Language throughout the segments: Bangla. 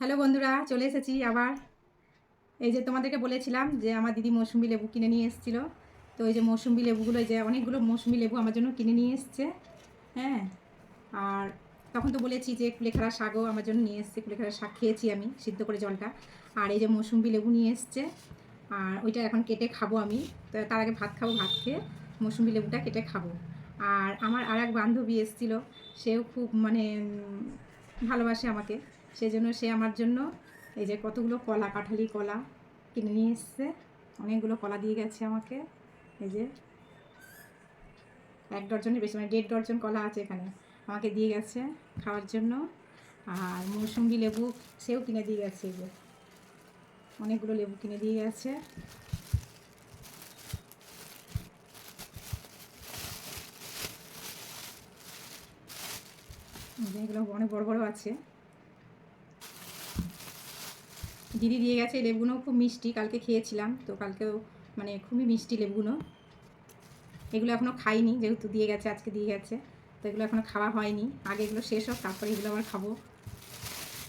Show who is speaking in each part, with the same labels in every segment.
Speaker 1: হ্যালো বন্ধুরা, চলে এসেছি আবার। এই যে তোমাদেরকে বলেছিলাম যে আমার দিদি মৌসুমি লেবু কিনে নিয়ে এসেছিল। তো এই যে মৌসুমি লেবুগুলো, এই যে অনেকগুলো মৌসুমি লেবু আমার জন্য কিনে নিয়ে এসছে। হ্যাঁ, আর তখন তো বলেছি যে কুলেখাড়া শাকও আমার জন্য নিয়ে এসছে। কুলেখাড়া শাক খেয়েছি আমি সিদ্ধ করে জলটা। আর এই যে মৌসুমি লেবু নিয়ে এসছে, আর ওইটা এখন কেটে খাবো আমি। তো তার আগে ভাত খাবো, ভাত খেয়ে মৌসুমি লেবুটা কেটে খাবো। আর আমার আর এক বান্ধবী এসেছিলো, সেও খুব মানে ভালোবাসে আমাকে। সেই জন্য সে আমার জন্য এই যে কতগুলো কলা, কাঁঠালি কলা কিনে নিয়ে এসছে। অনেকগুলো কলা দিয়ে গেছে আমাকে। এই যে 1 ডজনের বেশি, মানে 1.5 ডজন কলা আছে এখানে, আমাকে দিয়ে গেছে খাওয়ার জন্য। আর মৌসুম্বি লেবু সেও কিনে দিয়ে গেছে। এই যে অনেকগুলো লেবু কিনে দিয়ে গেছে। এগুলো অনেক বড় বড় আছে। দিদি দিয়ে গেছে। লেবুগুলো খুব মিষ্টি, কালকে খেয়েছিলাম তো, কালকেও মানে খুবই মিষ্টি লেবুগুলো। এগুলো এখনও খাইনি, যেহেতু দিয়ে গেছে, আজকে দিয়ে গেছে, তো এগুলো এখনও খাওয়া হয়নি। আগে এগুলো শেষ হোক, তারপরে এগুলো আবার খাবো।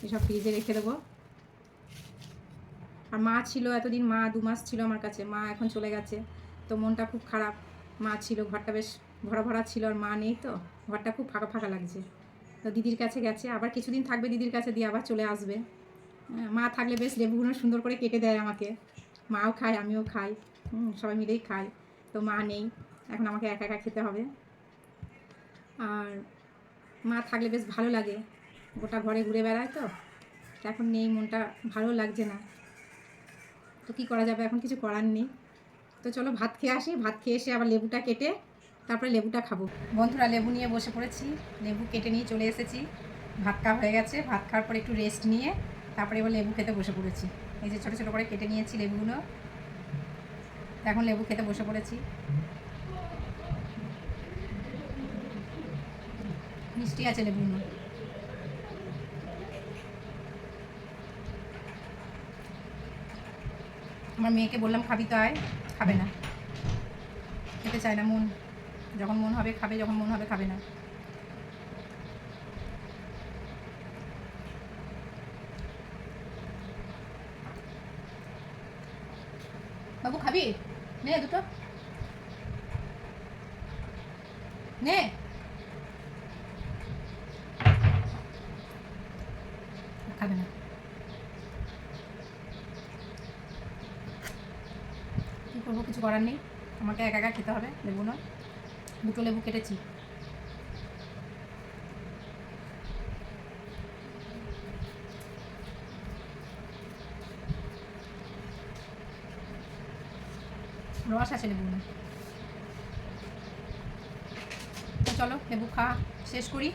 Speaker 1: এসব ফ্রিজে রেখে দেবো। আর মা ছিল এতদিন, মা 2 মাস ছিল আমার কাছে, মা এখন চলে গেছে, তো মনটা খুব খারাপ। মা ছিল, ঘরটা বেশ ভরা ভরা ছিল, আর মা নেই, তো ঘরটা খুব ফাঁকা ফাঁকা লাগছে। তো দিদির কাছে গেছে, আবার কিছুদিন থাকবে দিদির কাছে, দিয়ে আবার চলে আসবে। মা থাকলে বেশ লেবুগুলো সুন্দর করে কেটে দেয় আমাকে, মাও খায় আমিও খাই, সবাই মিলেই খাই। তো মা নেই, এখন আমাকে একা একা খেতে হবে। আর মা থাকলে বেশ ভালো লাগে, গোটা ঘরে ঘুরে বেড়ায়, তো এখন নেই, মনটা ভালো লাগছে না। তো কী করা যাবে, এখন কিছু করার নেই। তো চলো ভাত খেয়ে আসি, ভাত খেয়ে এসে আবার লেবুটা কেটে তারপরে লেবুটা খাবো। বন্ধুরা, লেবু নিয়ে বসে পড়েছি, লেবু কেটে নিয়ে চলে এসেছি। ভাত খাওয়া হয়ে গেছে, ভাত খাওয়ার পর একটু রেস্ট নিয়ে তারপরে এবার লেবু খেতে বসে পড়েছি। এই যে ছোটো ছোটো করে কেটে নিয়েছি লেবুগুলো, এখন লেবু খেতে বসে পড়েছি। মিষ্টি আছে লেবুগুলো। আমার মেয়েকে বললাম খাবি, তো আয়, খাবে না, খেতে চায় না। যখন মন হবে খাবে, যখন মন হবে খাবে না। বাবু খাবি? নে দুটো নে। খাবে না, কী করবো, কিছু করার নেই, আমাকে একা একা খেতে হবে। লেবু নয়, 2টো লেবু কেটেছি। রস আছে লেবু। তো চলো লেবু খাওয়া শেষ করি।